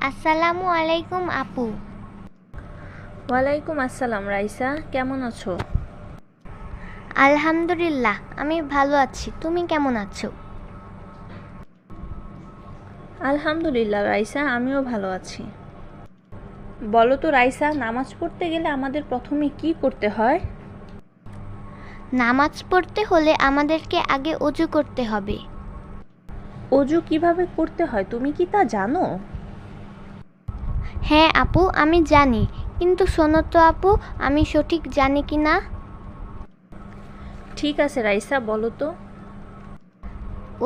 আসসালামু আলাইকুম আপু। ওয়ালাইকুম আসসালাম রাইসা, কেমন আছো? আলহামদুলিল্লাহ, আমি ভালো আছি। তুমি কেমন আছো? আলহামদুলিল্লাহ রাইসা, আমিও ভালো আছি। বলো তো রাইসা, নামাজ পড়তে গেলে আমাদের প্রথমে কি করতে হয়? নামাজ পড়তে হলে আমাদেরকে আগে ওযু করতে হবে। অজু কিভাবে করতে হয় তুমি কি তা জানো? হ্যাঁ আপু, আমি জানি, কিন্তু শোনো তো আপু, আমি সঠিক জানি কি না। ঠিক আছে রাইসা, বলো তো।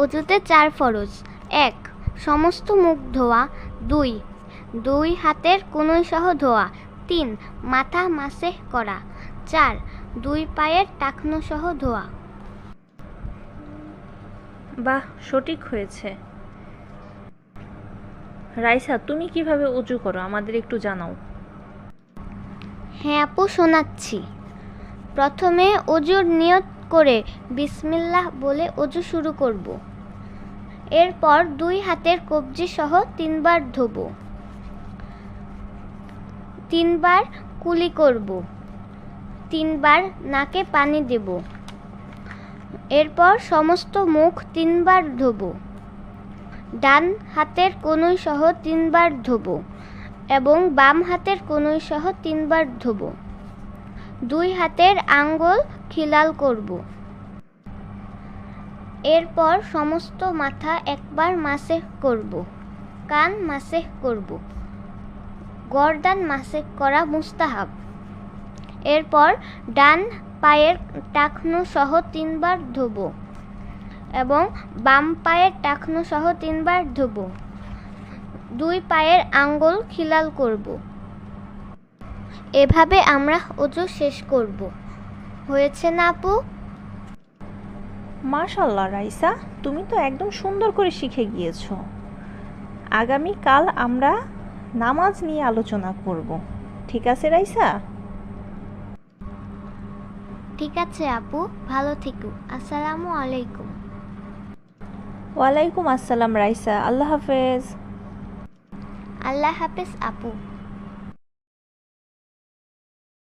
ওযুতে 4 ফরজ। 1. সমস্ত মুখ ধোয়া। 2. দুই হাতের কনুই সহ ধোয়া। 3. মাথা মাসেহ করা। 4. দুই পায়ের টাকনু সহ ধোয়া। বাহ, সঠিক হয়েছে। রাইসা, তুমি কিভাবে অজু করো আমাদের একটু জানাও। হ্যাঁ আপু, শোনাচ্ছি। প্রথমে অজুর নিয়ত করে বিসমিল্লাহ বলে অজু শুরু করব। এরপর দুই হাতের কবজি সহ 3 বার ধোব। 3 বার কুলি করব। 3 বার নাকে পানি দেব। এরপর সমস্ত মুখ 3 বার ধোব। ডান হাতের কনুই সহ 3 বার ধোব এবং বাম হাতের কনুই সহ 3 বার ধোব। দুই হাতের আঙ্গুল খিলাল করব। এরপর সমস্ত মাথা একবার মাসেহ করব। কান মাসেহ করব। গর্দান মাসেহ করা মুস্তাহাব। এরপর ডান পায়ের টাকনু সহ 3 বার ধোব এবং বাম পায়ের টাকনু সহ 3 বার ধোব। দুই পায়ের আঙ্গুল খিলাল করব। এভাবে আমরা ওযু শেষ করব। হয়েছে না আপু? মাশাআল্লাহ রাইসা, তুমি তো একদম সুন্দর করে শিখে গিয়েছো। আগামীকাল আমরা নামাজ নিয়ে আলোচনা করব। ঠিক আছে রাইসা? ঠিক আছে আপু, ভালো থেকো। আসসালামু আলাইকুম। ওয়ালাইকুম আসসালাম রাইসা, আল্লাহ হাফেজ। আল্লাহ হাফেজ আপু।